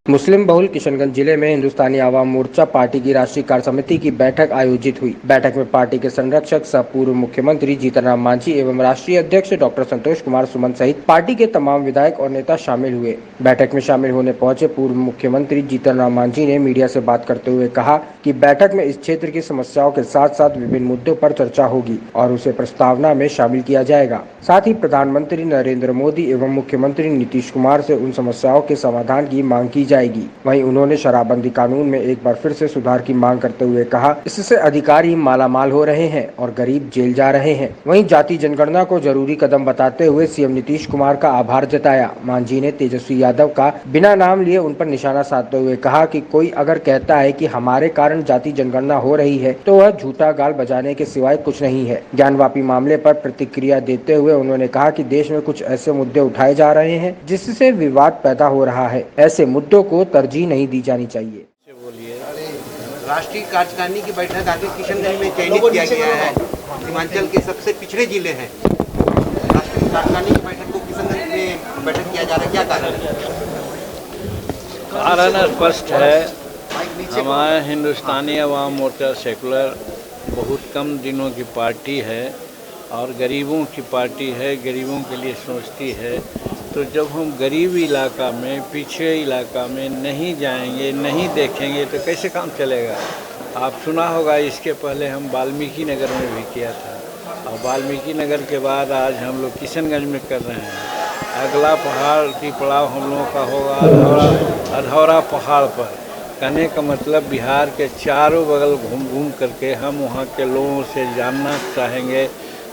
मुस्लिम बहुल किशनगंज जिले में हिंदुस्तानी आवाम मोर्चा पार्टी की राष्ट्रीय कार्य समिति की बैठक आयोजित हुई। बैठक में पार्टी के संरक्षक सह पूर्व मुख्यमंत्री जीतन राम मांझी एवं राष्ट्रीय अध्यक्ष डॉक्टर संतोष कुमार सुमन सहित पार्टी के तमाम विधायक और नेता शामिल हुए। बैठक में शामिल होने पहुंचे पूर्व मुख्यमंत्री जीतन राम मांझी ने मीडिया से बात करते हुए कहा कि बैठक में इस क्षेत्र की समस्याओं के साथ साथ विभिन्न मुद्दों पर चर्चा होगी और उसे प्रस्तावना में शामिल किया जाएगा। साथ ही प्रधानमंत्री नरेंद्र मोदी एवं मुख्यमंत्री नीतीश कुमार से उन समस्याओं के समाधान की मांग की जाएगी। वहीं उन्होंने शराबबंदी कानून में एक बार फिर से सुधार की मांग करते हुए कहा, इससे अधिकारी मालामाल हो रहे हैं और गरीब जेल जा रहे हैं। वहीं जाति जनगणना को जरूरी कदम बताते हुए सीएम नीतीश कुमार का आभार जताया। मांझी ने तेजस्वी यादव का बिना नाम लिए उन पर निशाना साधते हुए कहा कि कोई अगर कहता है कि हमारे कारण जाति जनगणना हो रही है तो वह झूठा गाल बजाने के सिवाय कुछ नहीं है। ज्ञानवापी मामले पर प्रतिक्रिया देते हुए उन्होंने कहा कि देश में कुछ ऐसे मुद्दे उठाए जा रहे हैं जिससे विवाद पैदा हो रहा है। ऐसे मुद्दों को तरजीह नहीं दी जानी चाहिए। राष्ट्रीय कार्यकारिणी की बैठक आगे किशनगंज में चयनित किया गया है। सीमांचल के सबसे पिछड़े जिले हैं। राष्ट्रीय कार्यकारिणी की बैठक को किशनगंज में बैठक किया जा रहा है, क्या कारण है? कारण स्पष्ट है। हमारे हिंदुस्तानी अवाम मोर्चा सेकुलर बहुत कम दिनों की पार्टी है और गरीबों की पार्टी है, गरीबों के लिए सोचती है। तो जब हम गरीब इलाका में, पिछड़े इलाका में नहीं जाएंगे, नहीं देखेंगे तो कैसे काम चलेगा। आप सुना होगा, इसके पहले हम वाल्मीकि नगर में भी किया था और वाल्मीकि नगर के बाद आज हम लोग किशनगंज में कर रहे हैं। अगला पहाड़ की पड़ाव हम लोगों का होगा अधौरा पहाड़ पर। कहने का मतलब बिहार के चारों बगल घूम घूम करके हम वहाँ के लोगों से जानना चाहेंगे,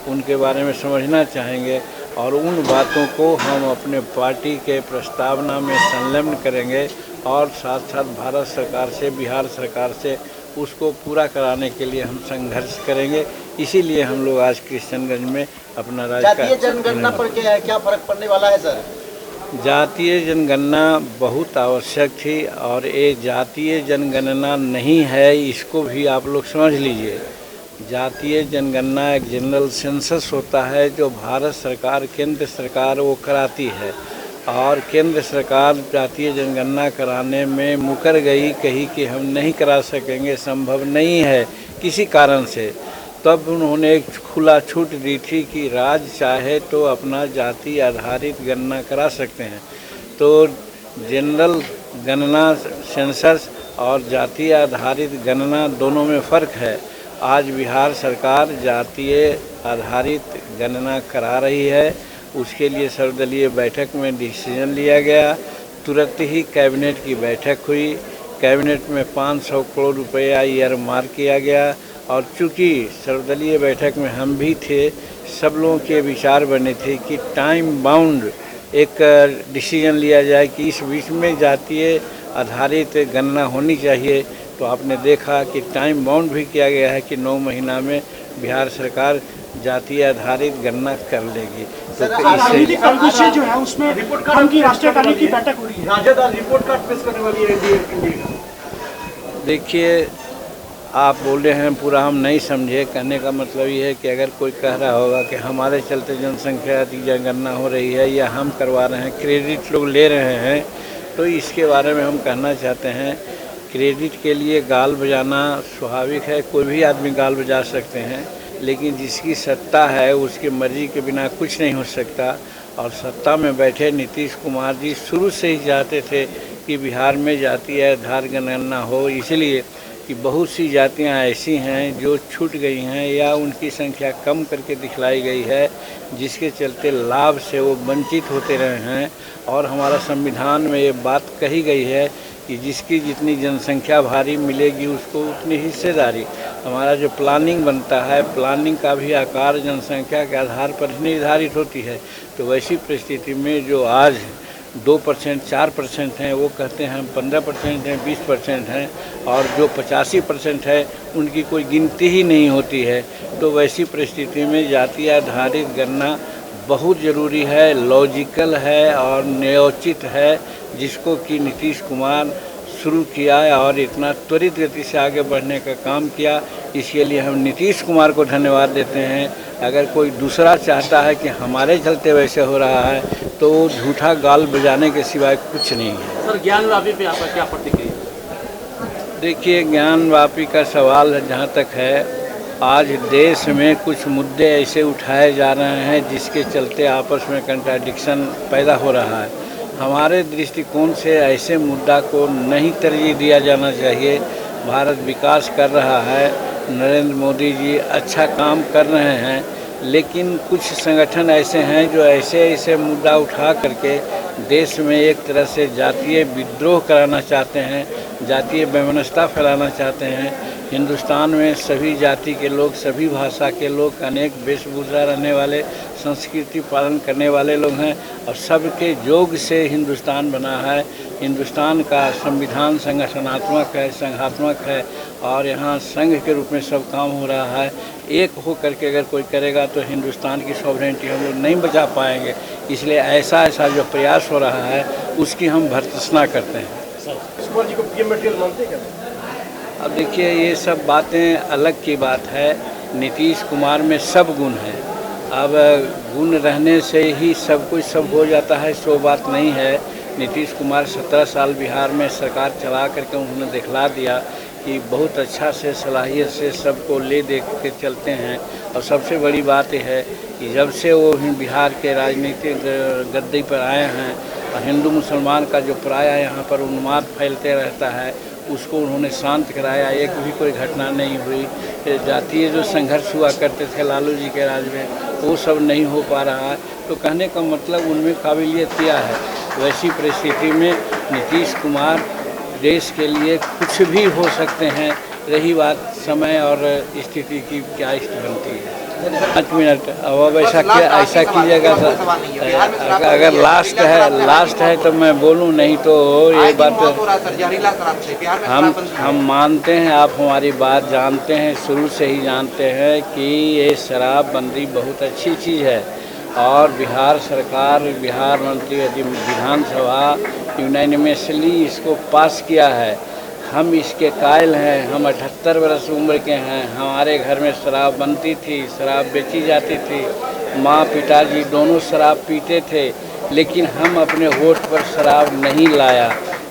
उनके बारे में समझना चाहेंगे और उन बातों को हम अपने पार्टी के प्रस्तावना में संलग्न करेंगे और साथ साथ भारत सरकार से, बिहार सरकार से उसको पूरा कराने के लिए हम संघर्ष करेंगे। इसीलिए हम लोग आज किशनगंज में अपना जातीय जनगणना पर क्या फर्क पड़ने वाला है सर? जातीय जनगणना बहुत आवश्यक थी और ये जातीय जनगणना नहीं है, इसको भी आप लोग समझ लीजिए। जातीय जनगणना एक जनरल सेंसस होता है जो भारत सरकार, केंद्र सरकार वो कराती है और केंद्र सरकार जातीय जनगणना कराने में मुकर गई, कही कि हम नहीं करा सकेंगे, संभव नहीं है किसी कारण से। तब उन्होंने एक खुला छूट दी थी कि राज्य चाहे तो अपना जाति आधारित गणना करा सकते हैं। तो जनरल गणना सेंसस और जाति आधारित गणना दोनों में फ़र्क है। आज बिहार सरकार जातीय आधारित गणना करा रही है। उसके लिए सर्वदलीय बैठक में डिसीजन लिया गया। तुरंत ही कैबिनेट की बैठक हुई। कैबिनेट में 500 करोड़ रुपया ईयर मार्क किया गया और चूँकि सर्वदलीय बैठक में हम भी थे, सब लोगों के विचार बने थे कि टाइम बाउंड एक डिसीजन लिया जाए कि इस बीच में जातीय आधारित गणना होनी चाहिए। तो आपने देखा कि टाइम बाउंड भी किया गया है कि 9 महीना में बिहार सरकार जातीय आधारित गणना कर लेगी। तो इससे जो है उसमें हम की राष्ट्रीय कार्यकारिणी की बैठक हो रही है। राजद रिपोर्ट कार्ड पेश करने वाली है। देखिए, आप बोल रहे हैं पूरा हम नहीं समझे। कहने का मतलब ये है कि अगर कोई कह रहा होगा कि हमारे चलते जनसंख्या की जनगणना हो रही है या हम करवा रहे हैं, क्रेडिट लोग ले रहे हैं, तो इसके बारे में हम कहना चाहते हैं क्रेडिट के लिए गाल बजाना स्वाभाविक है। कोई भी आदमी गाल बजा सकते हैं, लेकिन जिसकी सत्ता है उसकी मर्जी के बिना कुछ नहीं हो सकता। और सत्ता में बैठे नीतीश कुमार जी शुरू से ही चाहते थे कि बिहार में जातीय आधार गणना हो, इसलिए कि बहुत सी जातियां ऐसी हैं जो छूट गई हैं या उनकी संख्या कम करके दिखलाई गई है, जिसके चलते लाभ से वो वंचित होते रहे हैं। और हमारा संविधान में ये बात कही गई है कि जिसकी जितनी जनसंख्या भारी मिलेगी उसको उतनी हिस्सेदारी। हमारा जो प्लानिंग बनता है, प्लानिंग का भी आकार जनसंख्या के आधार पर ही निर्धारित होती है। तो वैसी परिस्थिति में जो आज 2%, 4% हैं, वो कहते हैं हम 15% हैं, 20% हैं, और जो 85% है उनकी कोई गिनती ही नहीं होती है। तो वैसी परिस्थिति में जाति आधारित गणना बहुत ज़रूरी है, लॉजिकल है और न्यायोचित है, जिसको कि नीतीश कुमार शुरू किया और इतना त्वरित गति से आगे बढ़ने का काम किया। इसके लिए हम नीतीश कुमार को धन्यवाद देते हैं अगर कोई दूसरा चाहता है कि हमारे चलते वैसे हो रहा है तो वो झूठा गाल बजाने के सिवाय कुछ नहीं है। सर ज्ञानवापी पे आपका क्या प्रतिक्रिया? देखिए, ज्ञानवापी का सवाल जहाँ तक है, आज देश में कुछ मुद्दे ऐसे उठाए जा रहे हैं जिसके चलते आपस में कंट्राडिक्शन पैदा हो रहा है। हमारे दृष्टिकोण से ऐसे मुद्दा को नहीं तरजीह दिया जाना चाहिए। भारत विकास कर रहा है, नरेंद्र मोदी जी अच्छा काम कर रहे हैं, लेकिन कुछ संगठन ऐसे हैं जो ऐसे मुद्दा उठा करके देश में एक तरह से जातीय विद्रोह कराना चाहते हैं, जातीय वैमनस्यता फैलाना चाहते हैं। हिंदुस्तान में सभी जाति के लोग, सभी भाषा के लोग, अनेक वेशभूषा रहने वाले, संस्कृति पालन करने वाले लोग हैं और सबके योग से हिंदुस्तान बना है। हिंदुस्तान का संविधान संगठनात्मक है, संघात्मक है और यहाँ संघ के रूप में सब काम हो रहा है। एक हो करके अगर कोई करेगा तो हिंदुस्तान की सॉवरेनिटी हम लोग नहीं बचा पाएंगे। इसलिए ऐसा जो प्रयास हो रहा है उसकी हम भर्त्सना करते हैं। कुमार जी को पीएम मटेरियल मानते हैं क्या? अब देखिए, ये सब बातें अलग की बात है। नीतीश कुमार में सब गुण हैं। अब गुण रहने से ही सब कुछ सब हो जाता है, सो बात नहीं है। नीतीश कुमार 17 साल बिहार में सरकार चला करके उन्होंने दिखला दिया कि बहुत अच्छा से सलाहियत से सबको ले दे के चलते हैं। और सबसे बड़ी बात यह है कि जब से वो बिहार के राजनीतिक गद्दी पर आए हैं, हिंदू मुसलमान का जो पराया यहाँ पर उन्माद फैलते रहता है उसको उन्होंने शांत कराया। एक भी कोई घटना नहीं हुई। जातीय जो संघर्ष हुआ करते थे लालू जी के राज में, वो सब नहीं हो पा रहा है। तो कहने का मतलब उनमें काबिलियत क्या है। वैसी परिस्थिति में नीतीश कुमार देश के लिए कुछ भी हो सकते हैं। रही बात समय और स्थिति की, क्या स्थिति बनती है। 5 मिनट अब ऐसा कीजिएगा सर। अगर लास्ट है तो मैं बोलूं, नहीं तो ये बात हम मानते हैं। आप हमारी बात जानते हैं, शुरू से ही जानते हैं कि ये शराबबंदी बहुत अच्छी चीज़ है और बिहार सरकार, बिहार मंत्री विधानसभा यूनानिमसली इसको पास किया है। हम इसके कायल हैं। हम 78 वर्ष उम्र के हैं। हमारे घर में शराब बनती थी, शराब बेची जाती थी। माँ पिताजी दोनों शराब पीते थे, लेकिन हम अपने होठ पर शराब नहीं लाया।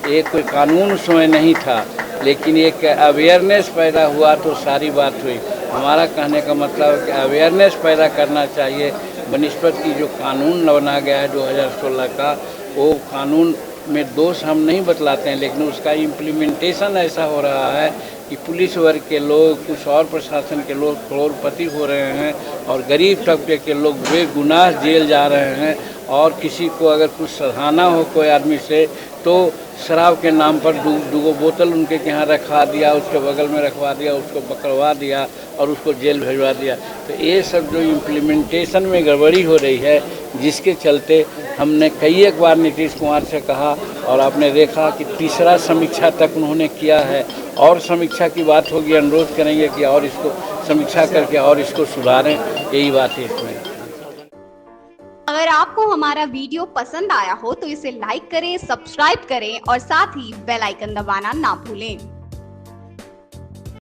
ये कोई कानून उस समय नहीं था, लेकिन एक अवेयरनेस पैदा हुआ तो सारी बात हुई। हमारा कहने का मतलब है कि अवेयरनेस पैदा करना चाहिए बनिस्बत की जो कानून बना गया है 2016 का, वो कानून में दोष हम नहीं बतलाते हैं, लेकिन उसका इम्प्लीमेंटेशन ऐसा हो रहा है कि पुलिस वर्ग के लोग, कुछ और प्रशासन के लोग करोड़पति हो रहे हैं और गरीब तबके के लोग बेगुनाह जेल जा रहे हैं। और किसी को अगर कुछ सराहना हो कोई आदमी से तो शराब के नाम पर दो बोतल उनके यहाँ रखवा दिया, उसके बगल में रखवा दिया, उसको पकड़वा दिया और उसको जेल भिजवा दिया। तो ये सब जो इम्प्लीमेंटेशन में गड़बड़ी हो रही है, जिसके चलते हमने कई एक बार नीतीश कुमार से कहा और आपने देखा कि तीसरा समीक्षा तक उन्होंने किया है। और समीक्षा की बात होगी, अनुरोध करेंगे कि और इसको समीक्षा करके और इसको सुधारें। यही बात है इसमें। अगर आपको हमारा वीडियो पसंद आया हो तो इसे लाइक करें, सब्सक्राइब करें और साथ ही बेल आइकन दबाना ना भूलें।